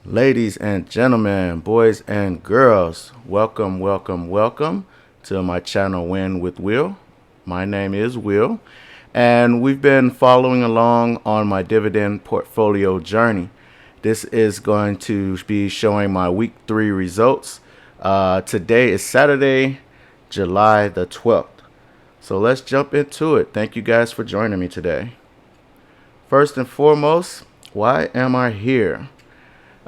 Ladies and gentlemen, boys and girls, welcome to my channel Win with Will. My name is Will, and we've been following along on my dividend portfolio journey. This is going to be showing my week 3 results. Today is Saturday, July the 12th. So let's jump into it. Thank you guys for joining me today. First and foremost, why am I here?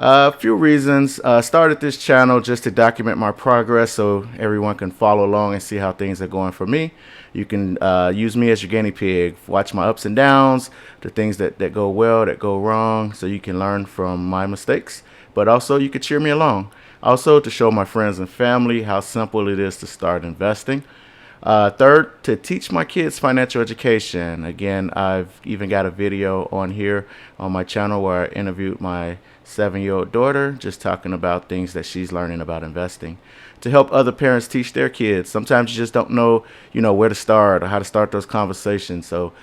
A few reasons. Started this channel just to document my progress so everyone can follow along and see how things are going for me. You can use me as your guinea pig. Watch my ups and downs, the things that go well, that go wrong, so you can learn from my mistakes. But also you can cheer me along. Also to show my friends and family how simple it is to start investing. Third, to teach my kids financial education. Again, I've even got a video on here on my channel where I interviewed my 7-year-old daughter, just talking about things that she's learning about investing. To help other parents teach their kids. Sometimes you just don't know, where to start or how to start those conversations. So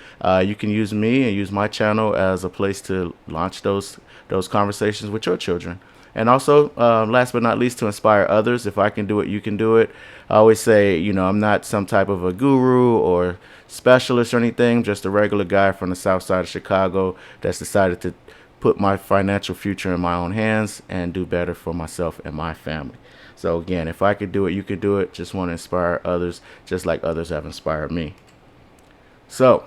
you can use me and use my channel as a place to launch those conversations with your children. And also, last but not least, to inspire others. If I can do it, you can do it. I always say, I'm not some type of a guru or specialist or anything, just a regular guy from the south side of Chicago that's decided to put my financial future in my own hands and do better for myself and my family. So again, if I could do it, you could do it. Just want to inspire others, just like others have inspired me. So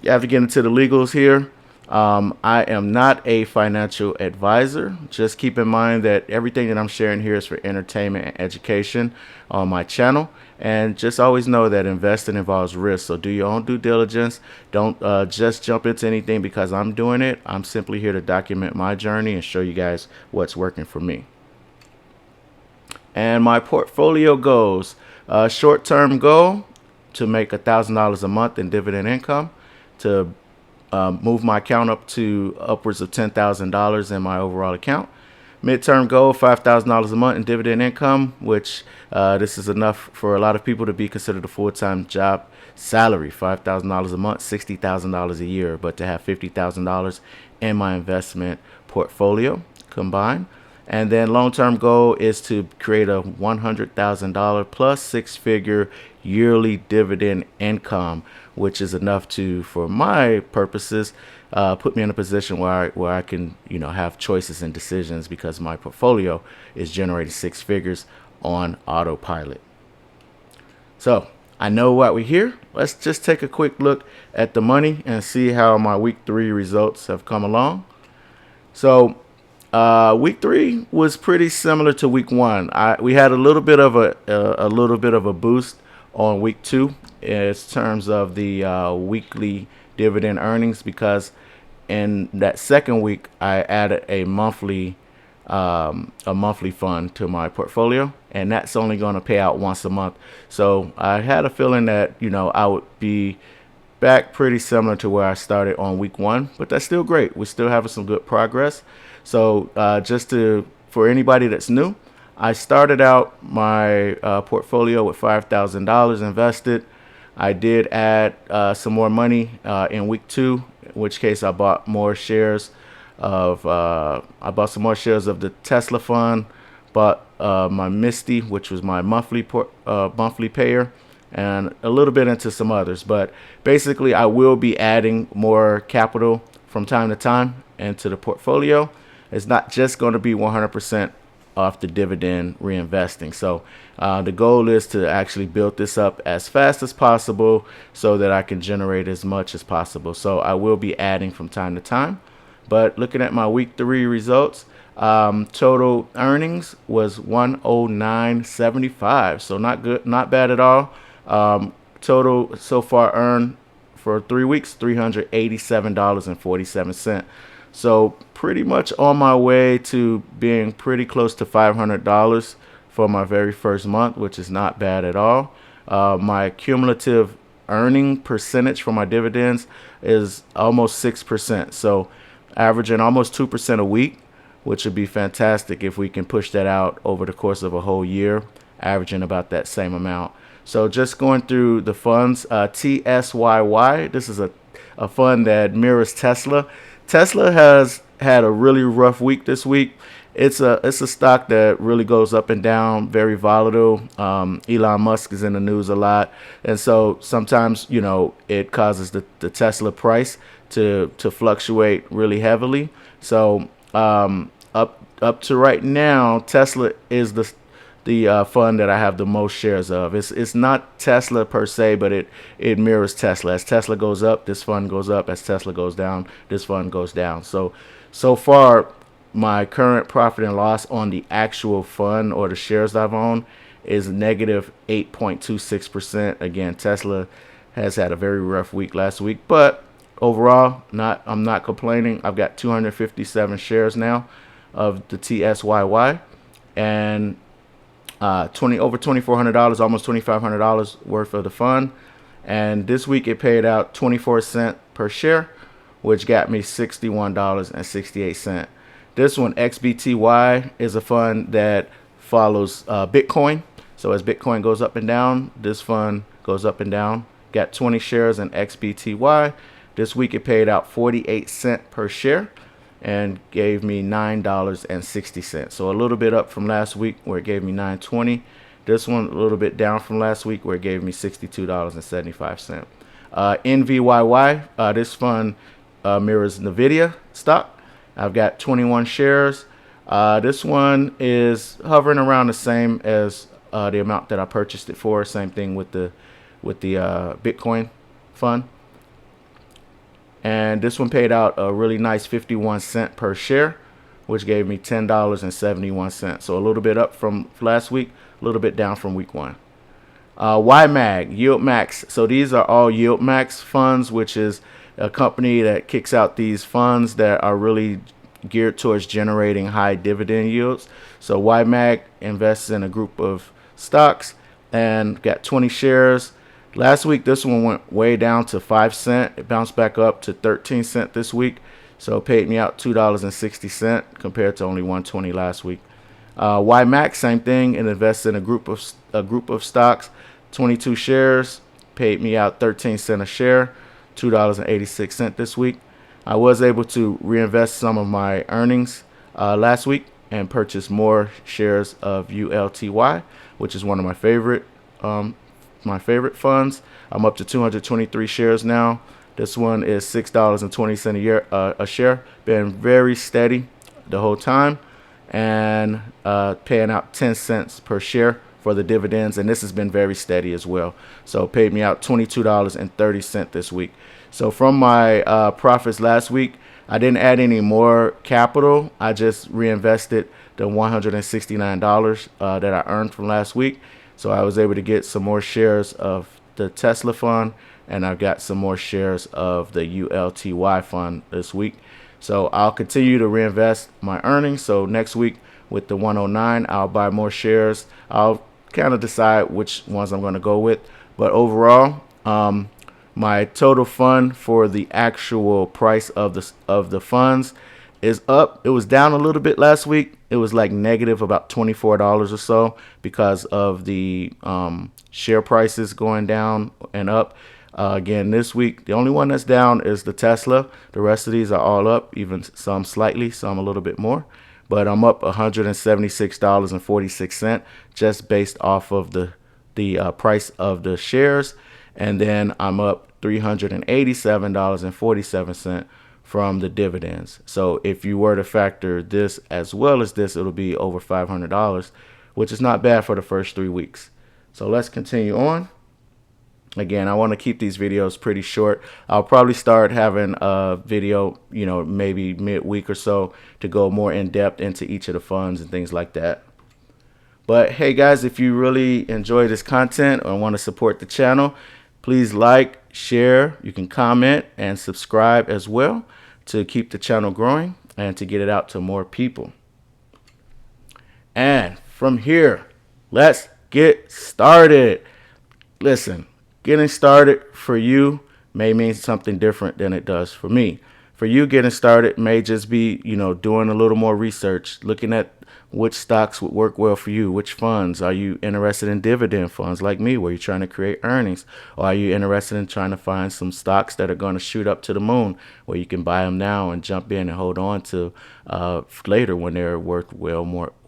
you have to get into the legals here. I am not a financial advisor. Just keep in mind that everything that I'm sharing here is for entertainment and education on my channel. And just always know that investing involves risk. So do your own due diligence. Don't just jump into anything because I'm doing it. I'm simply here to document my journey and show you guys what's working for me. And my portfolio goals. Short-term goal to make $1,000 a month in dividend income, to move my account up to upwards of $10,000 in my overall account. Midterm goal, $5,000 a month in dividend income, which this is enough for a lot of people to be considered a full-time job salary. $5,000 a month, $60,000 a year, but to have $50,000 in my investment portfolio combined. And then long-term goal is to create a $100,000 plus six-figure yearly dividend income, which is enough to, for my purposes, put me in a position where I can, have choices and decisions because my portfolio is generating six figures on autopilot. So I know why we're here. Let's just take a quick look at the money and see how my week 3 results have come along. So week 3 was pretty similar to week 1. We had a little bit of a boost on week 2 in terms of the weekly dividend earnings, because in that second week I added a monthly fund to my portfolio, and that's only going to pay out once a month. So I had a feeling that I would be back pretty similar to where I started on week 1, but that's still great. We're still having some good progress. So for anybody that's new, I started out my portfolio with $5,000 invested. I did add some more money in week 2, in which case I bought more shares of the Tesla fund, bought my Misty, which was my monthly payer, and a little bit into some others. But basically, I will be adding more capital from time to time into the portfolio. It's not just going to be 100% off the dividend reinvesting. So the goal is to actually build this up as fast as possible so that I can generate as much as possible. So I will be adding from time to time. But looking at my week 3 results, total earnings was $109.75. So not good, not bad at all. Total so far earned for 3 weeks, $387.47. So pretty much on my way to being pretty close to $500 for my very first month, which is not bad at all. My cumulative earning percentage for my dividends is almost 6%. So averaging almost 2% a week, which would be fantastic if we can push that out over the course of a whole year, averaging about that same amount. So just going through the funds, TSYY, this is a fund that mirrors Tesla. Tesla has had a really rough week this week, it's a stock that really goes up and down, very volatile. Elon Musk is in the news a lot, and so sometimes it causes the Tesla price to fluctuate really heavily. So up to right now, Tesla is the fund that I have the most shares of. It's not Tesla per se, but it mirrors Tesla. As Tesla goes up, this fund goes up. As Tesla goes down, this fund goes down. So far, my current profit and loss on the actual fund or the shares I've owned is negative 8.26%. Again, Tesla has had a very rough week last week, but overall, I'm not complaining. I've got 257 shares now of the TSYY, and over $2,400, almost $2,500 worth of the fund. And this week it paid out 24 cents per share, which got me $61.68. This one, XBTY, is a fund that follows Bitcoin. So as Bitcoin goes up and down, this fund goes up and down. Got 20 shares in XBTY. This week it paid out 48 cents per share and gave me $9.60. So a little bit up from last week where it gave me $9.20. This one a little bit down from last week where it gave me $62.75. NVYY, this fund mirrors NVIDIA stock. I've got 21 shares. This one is hovering around the same as the amount that I purchased it for. Same thing with the Bitcoin fund. And this one paid out a really nice 51 cents per share, which gave me $10.71. So a little bit up from last week, a little bit down from week one. YMAG, Yield Max. So these are all Yield Max funds, which is a company that kicks out these funds that are really geared towards generating high dividend yields. So YMAG invests in a group of stocks and got 20 shares. Last week, this one went way down to 5 cents. It bounced back up to 13 cents this week. So it paid me out $2.60 compared to only $1.20 last week. YMAX, same thing, and invests in a group of stocks, 22 shares, paid me out 13 cents a share, $2.86 this week. I was able to reinvest some of my earnings last week and purchase more shares of ULTY, which is one of my favorite funds. I'm up to 223 shares now. This one is $6.20 a share. Been very steady the whole time, and paying out 10 cents per share for the dividends, and this has been very steady as well. So it paid me out $22.30 this week. So from my profits last week, I didn't add any more capital. I just reinvested the $169 that I earned from last week. So I was able to get some more shares of the Tesla fund, and I've got some more shares of the ULTY fund this week. So I'll continue to reinvest my earnings. So next week with the 109, I'll buy more shares. I'll kind of decide which ones I'm going to go with. But overall, my total fund for the actual price of the funds is up. It was down a little bit last week. It was like negative about $24 or so because of the share prices going down and up. Again, this week, the only one that's down is the Tesla. The rest of these are all up, even some slightly, some a little bit more. But I'm up $176.46 just based off of the price of the shares. And then I'm up $387.47 from the dividends. So if you were to factor this as well as this, it'll be over $500, which is not bad for the first 3 weeks. So let's continue on. Again, I want to keep these videos pretty short. I'll probably start having a video, maybe midweek or so to go more in depth into each of the funds and things like that. But hey guys, if you really enjoy this content or want to support the channel, please like, share, you can comment and subscribe as well to keep the channel growing and to get it out to more people. And from here, let's get started. Listen, getting started for you may mean something different than it does for me. For you, getting started may just be, doing a little more research, looking at which stocks would work well for you, which funds. Are you interested in dividend funds like me, where you're trying to create earnings? Or are you interested in trying to find some stocks that are going to shoot up to the moon, where you can buy them now and jump in and hold on to later when they're worth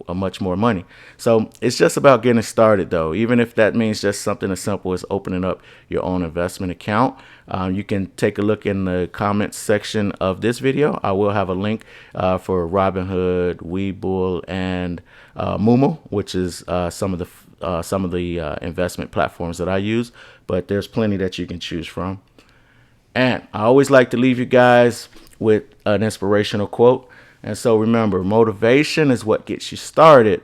much more money? So it's just about getting started, though. Even if that means just something as simple as opening up your own investment account. You can take a look in the comments section of this video. I will have a link for Robinhood, Webull, and Moomoo, which is some of the investment platforms that I use. But there's plenty that you can choose from. And I always like to leave you guys with an inspirational quote. And so remember, motivation is what gets you started,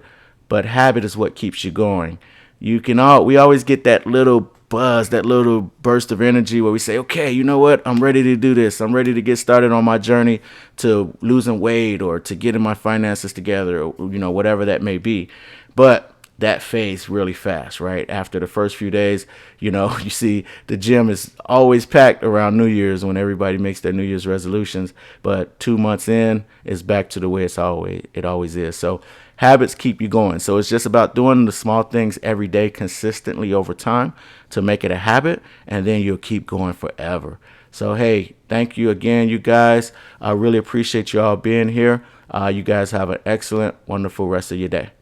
but habit is what keeps you going. We always get that little buzz, that little burst of energy where we say, okay, you know what? I'm ready to do this. I'm ready to get started on my journey to losing weight or to getting my finances together, or, whatever that may be. But that fades really fast, right? After the first few days, you see the gym is always packed around New Year's when everybody makes their New Year's resolutions. But 2 months in, it's back to the way it always is. So habits keep you going. So it's just about doing the small things every day consistently over time to make it a habit, and then you'll keep going forever. So, hey, thank you again, you guys. I really appreciate you all being here. You guys have an excellent, wonderful rest of your day.